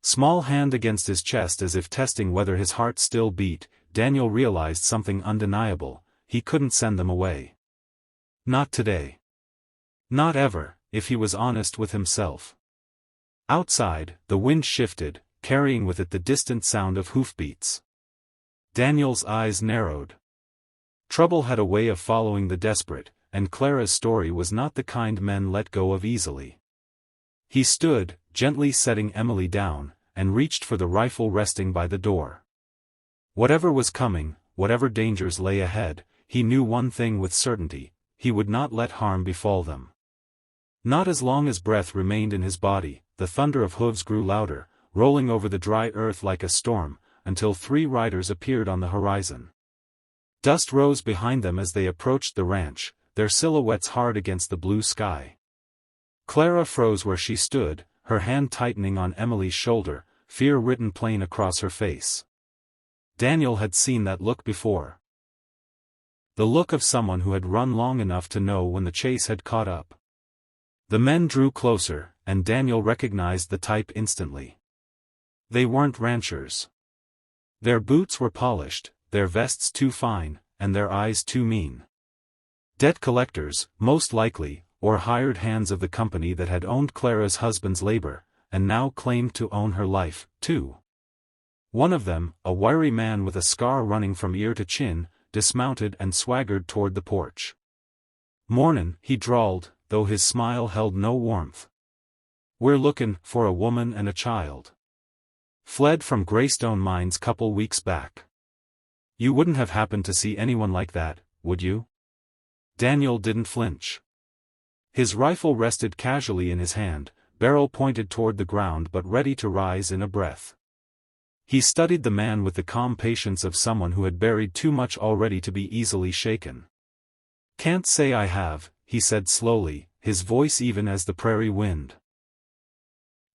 Small hand against his chest as if testing whether his heart still beat, Daniel realized something undeniable: he couldn't send them away. Not today. Not ever, if he was honest with himself. Outside, the wind shifted, carrying with it the distant sound of hoofbeats. Daniel's eyes narrowed. Trouble had a way of following the desperate, and Clara's story was not the kind men let go of easily. He stood, gently setting Emily down, and reached for the rifle resting by the door. Whatever was coming, whatever dangers lay ahead, he knew one thing with certainty: he would not let harm befall them. Not as long as breath remained in his body. The thunder of hooves grew louder, rolling over the dry earth like a storm, until 3 riders appeared on the horizon. Dust rose behind them as they approached the ranch, their silhouettes hard against the blue sky. Clara froze where she stood, her hand tightening on Emily's shoulder, fear written plain across her face. Daniel had seen that look before. The look of someone who had run long enough to know when the chase had caught up. The men drew closer, and Daniel recognized the type instantly. They weren't ranchers. Their boots were polished, their vests too fine, and their eyes too mean. Debt collectors, most likely, or hired hands of the company that had owned Clara's husband's labor, and now claimed to own her life, too. One of them, a wiry man with a scar running from ear to chin, dismounted and swaggered toward the porch. "Mornin'," he drawled, though his smile held no warmth. "We're lookin' for a woman and a child. Fled from Greystone Mines couple weeks back. You wouldn't have happened to see anyone like that, would you?" Daniel didn't flinch. His rifle rested casually in his hand, barrel pointed toward the ground but ready to rise in a breath. He studied the man with the calm patience of someone who had buried too much already to be easily shaken. "Can't say I have," he said slowly, his voice even as the prairie wind.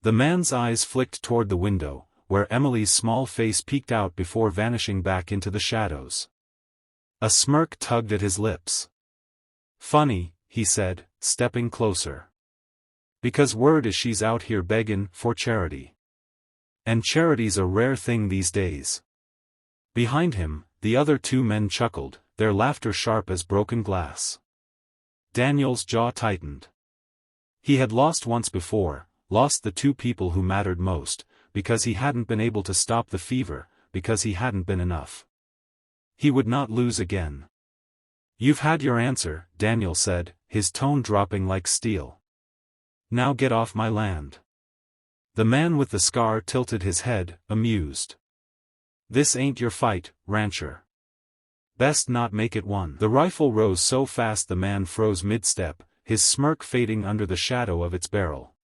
The man's eyes flicked toward the window, where Emily's small face peeked out before vanishing back into the shadows. A smirk tugged at his lips. "Funny," he said, stepping closer. "Because word is she's out here beggin' for charity. And charity's a rare thing these days." Behind him, the other 2 men chuckled, their laughter sharp as broken glass. Daniel's jaw tightened. He had lost once before, lost the 2 people who mattered most, because he hadn't been able to stop the fever, because he hadn't been enough. He would not lose again. "You've had your answer," Daniel said, his tone dropping like steel. "Now get off my land." The man with the scar tilted his head, amused. "This ain't your fight, rancher. Best not make it one." The rifle rose so fast the man froze mid-step, his smirk fading under the shadow of its barrel.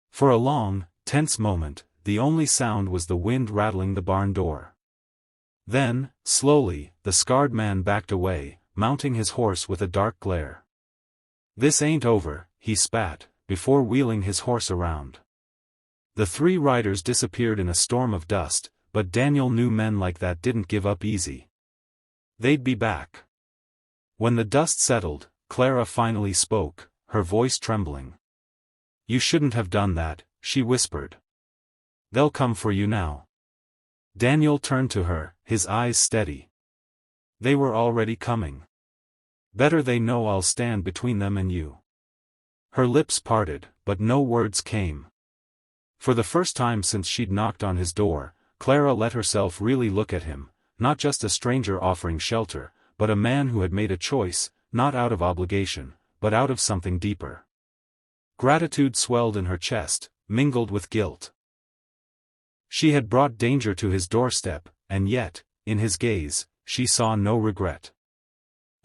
For a long, tense moment, the only sound was the wind rattling the barn door. Then, slowly, the scarred man backed away, mounting his horse with a dark glare. "This ain't over," he spat, before wheeling his horse around. The 3 riders disappeared in a storm of dust, but Daniel knew men like that didn't give up easy. They'd be back. When the dust settled, Clara finally spoke, her voice trembling. "You shouldn't have done that," she whispered. "They'll come for you now." Daniel turned to her, his eyes steady. "They were already coming. Better they know I'll stand between them and you." Her lips parted, but no words came. For the first time since she'd knocked on his door, Clara let herself really look at him, not just a stranger offering shelter, but a man who had made a choice, not out of obligation, but out of something deeper. Gratitude swelled in her chest, mingled with guilt. She had brought danger to his doorstep, and yet, in his gaze, she saw no regret.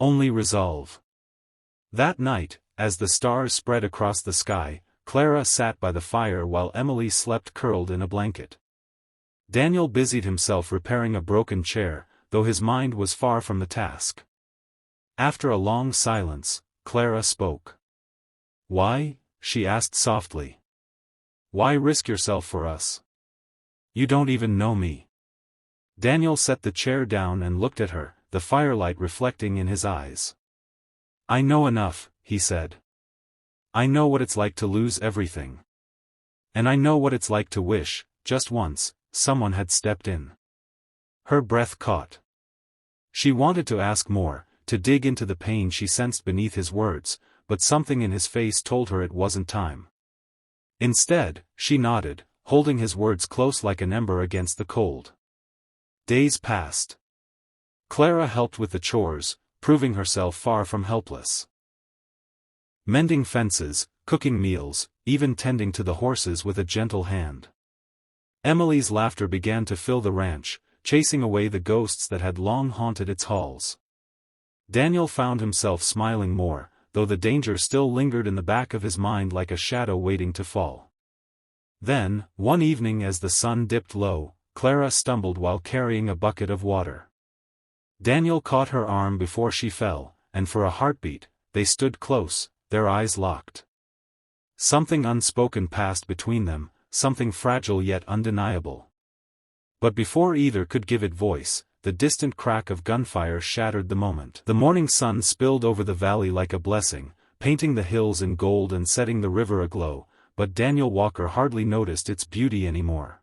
Only resolve. That night, as the stars spread across the sky, Clara sat by the fire while Emily slept curled in a blanket. Daniel busied himself repairing a broken chair, though his mind was far from the task. After a long silence, Clara spoke. "Why?" she asked softly. "Why risk yourself for us? You don't even know me." Daniel set the chair down and looked at her, the firelight reflecting in his eyes. "I know enough," he said. "I know what it's like to lose everything. And I know what it's like to wish, just once, someone had stepped in. Her breath caught. She wanted to ask more, to dig into the pain she sensed beneath his words, but something in his face told her it wasn't time. Instead, she nodded, holding his words close like an ember against the cold. Days passed. Clara helped with the chores, proving herself far from helpless. Mending fences, cooking meals, even tending to the horses with a gentle hand. Emily's laughter began to fill the ranch, chasing away the ghosts that had long haunted its halls. Daniel found himself smiling more, though the danger still lingered in the back of his mind like a shadow waiting to fall. Then, one evening as the sun dipped low, Clara stumbled while carrying a bucket of water. Daniel caught her arm before she fell, and for a heartbeat, they stood close, their eyes locked. Something unspoken passed between them, something fragile yet undeniable. But before either could give it voice, the distant crack of gunfire shattered the moment. The morning sun spilled over the valley like a blessing, painting the hills in gold and setting the river aglow, but Daniel Walker hardly noticed its beauty anymore.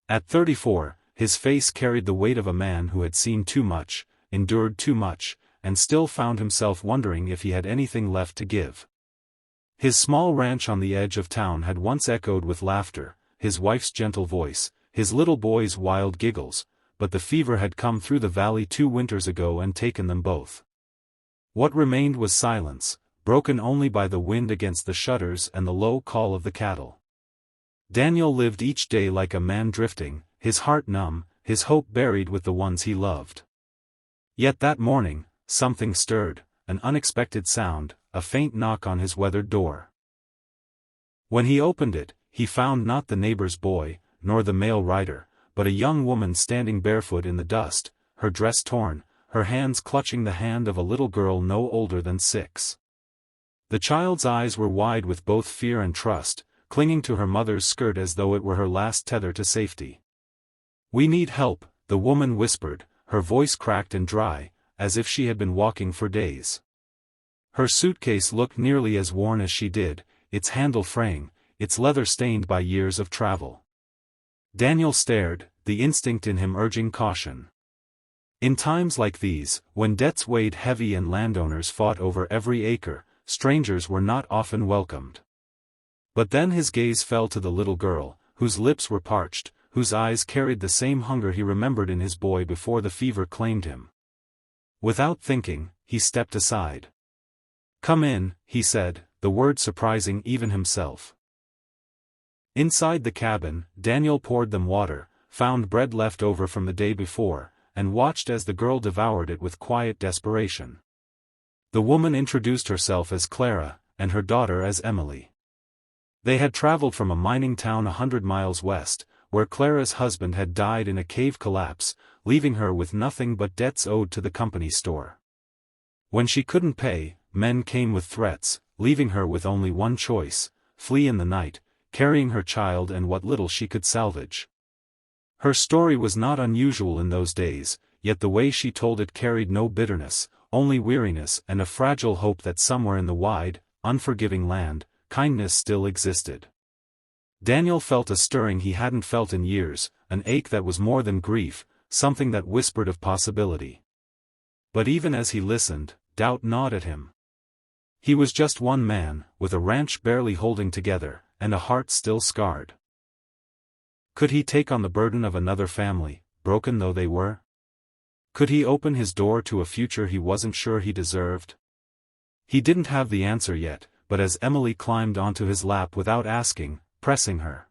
At 34, his face carried the weight of a man who had seen too much, endured too much, and still found himself wondering if he had anything left to give. His small ranch on the edge of town had once echoed with laughter, his wife's gentle voice, his little boy's wild giggles, but the fever had come through the valley 2 winters ago and taken them both. What remained was silence, broken only by the wind against the shutters and the low call of the cattle. Daniel lived each day like a man drifting, his heart numb, his hope buried with the ones he loved. Yet that morning, something stirred, an unexpected sound, a faint knock on his weathered door. When he opened it, he found not the neighbor's boy, nor the male rider, but a young woman standing barefoot in the dust, her dress torn, her hands clutching the hand of a little girl no older than 6. The child's eyes were wide with both fear and trust, clinging to her mother's skirt as though it were her last tether to safety. "We need help," the woman whispered, her voice cracked and dry, as if she had been walking for days. Her suitcase looked nearly as worn as she did, its handle fraying, its leather stained by years of travel. Daniel stared, the instinct in him urging caution. In times like these, when debts weighed heavy and landowners fought over every acre, strangers were not often welcomed. But then his gaze fell to the little girl, whose lips were parched, whose eyes carried the same hunger he remembered in his boy before the fever claimed him. Without thinking, he stepped aside. "Come in," he said, the word surprising even himself. Inside the cabin, Daniel poured them water, found bread left over from the day before, and watched as the girl devoured it with quiet desperation. The woman introduced herself as Clara, and her daughter as Emily. They had traveled from a mining town 100 miles west, where Clara's husband had died in a cave collapse, leaving her with nothing but debts owed to the company store. When she couldn't pay, men came with threats, leaving her with only one choice: flee in the night, carrying her child and what little she could salvage. Her story was not unusual in those days, yet the way she told it carried no bitterness, only weariness and a fragile hope that somewhere in the wide, unforgiving land, kindness still existed. Daniel felt a stirring he hadn't felt in years, an ache that was more than grief, something that whispered of possibility. But even as he listened, doubt gnawed at him. He was just one man, with a ranch barely holding together, and a heart still scarred. Could he take on the burden of another family, broken though they were? Could he open his door to a future he wasn't sure he deserved? He didn't have the answer yet, but as Emily climbed onto his lap without asking, pressing her